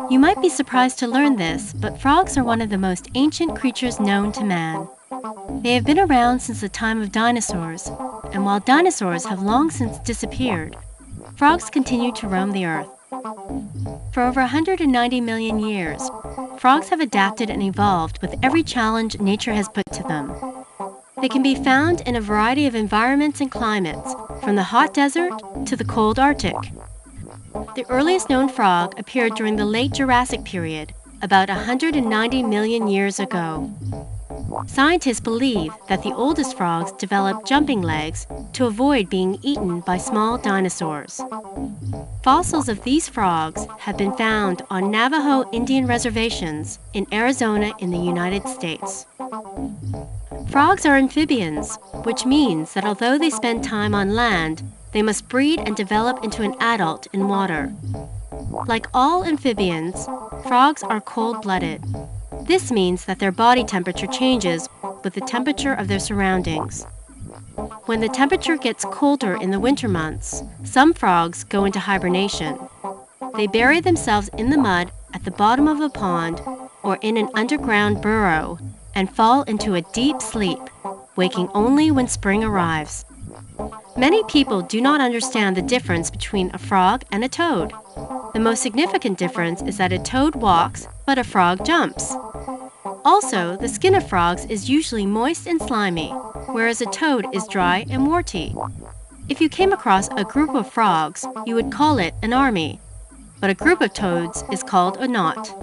You might be surprised to learn this, but frogs are one of the most ancient creatures known to man. They have been around since the time of dinosaurs, and while dinosaurs have long since disappeared, frogs continue to roam the earth. For over 190 million years, frogs have adapted and evolved with every challenge nature has put to them. They can be found in a variety of environments and climates, from the hot desert to the cold Arctic. The earliest known frog appeared during the late Jurassic period, about 190 million years ago. Scientists believe that the oldest frogs developed jumping legs to avoid being eaten by small dinosaurs. Fossils of these frogs have been found on Navajo Indian reservations in Arizona in the United States. Frogs are amphibians, which means that although they spend time on land, they must breed and develop into an adult in water. Like all amphibians, frogs are cold-blooded. This means that their body temperature changes with the temperature of their surroundings. When the temperature gets colder in the winter months, some frogs go into hibernation. They bury themselves in the mud at the bottom of a pond or in an underground burrow and fall into a deep sleep, waking only when spring arrives. Many people do not understand the difference between a frog and a toad. The most significant difference is that a toad walks, but a frog jumps. Also, the skin of frogs is usually moist and slimy, whereas a toad is dry and warty. If you came across a group of frogs, you would call it an army, but a group of toads is called a knot.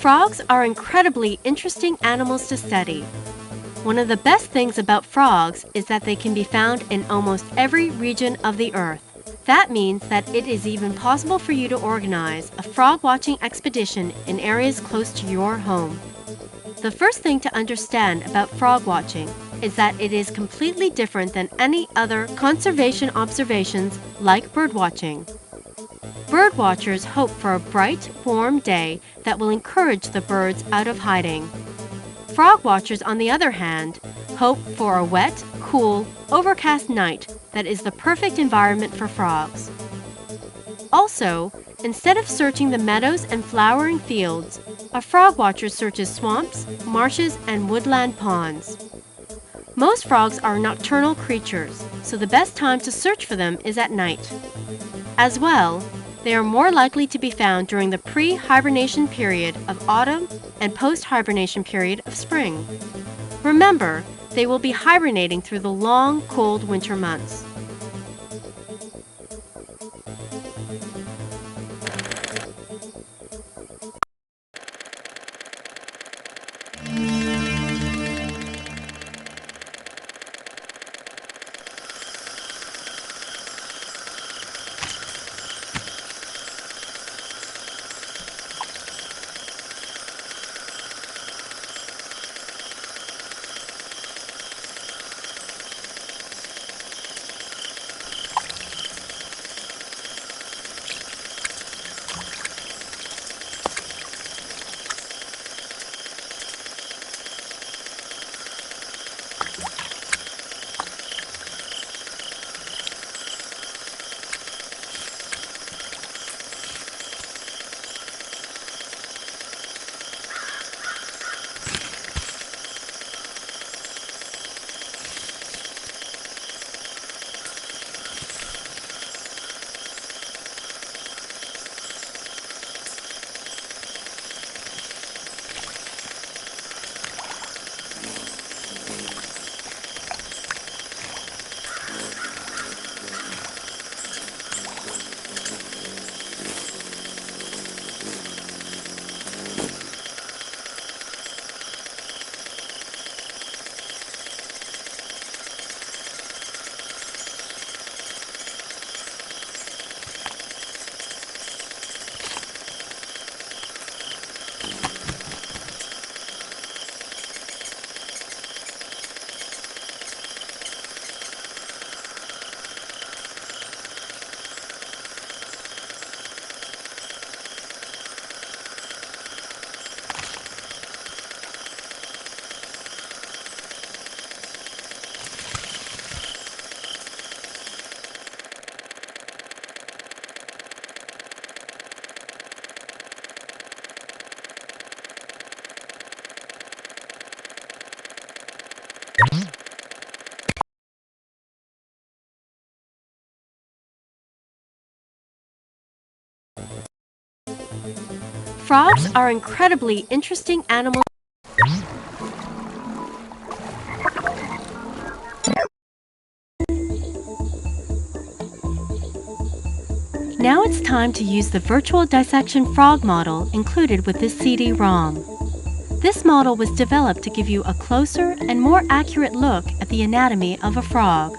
Frogs are incredibly interesting animals to study. One of the best things about frogs is that they can be found in almost every region of the earth. That means that it is even possible for you to organize a frog watching expedition in areas close to your home. The first thing to understand about frog watching is that it is completely different than any other conservation observations like bird watching. Bird watchers hope for a bright, warm day that will encourage the birds out of hiding. Frog watchers, on the other hand, hope for a wet, cool, overcast night that is the perfect environment for frogs. Also, instead of searching the meadows and flowering fields, a frog watcher searches swamps, marshes, and woodland ponds. Most frogs are nocturnal creatures, so the best time to search for them is at night. As well, they are more likely to be found during the pre-hibernation period of autumn and post-hibernation period of spring. Remember, they will be hibernating through the long, cold winter months. Frogs are incredibly interesting animals. Now it's time to use the virtual dissection frog model included with this CD-ROM. This model was developed to give you a closer and more accurate look at the anatomy of a frog.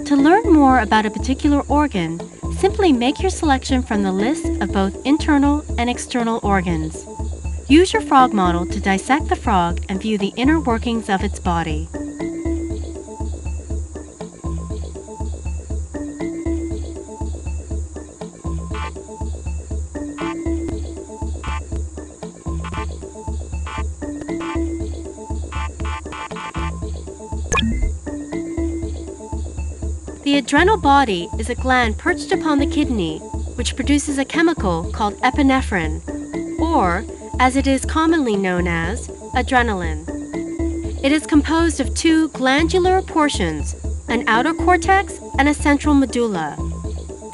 To learn more about a particular organ, simply make your selection from the list of both internal and external organs. Use your frog model to dissect the frog and view the inner workings of its body. The adrenal body is a gland perched upon the kidney, which produces a chemical called epinephrine, or, as it is commonly known as, adrenaline. It is composed of two glandular portions, an outer cortex and a central medulla.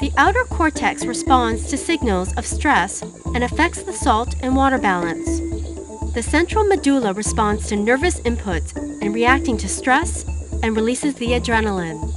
The outer cortex responds to signals of stress and affects the salt and water balance. The central medulla responds to nervous inputs in reacting to stress and releases the adrenaline.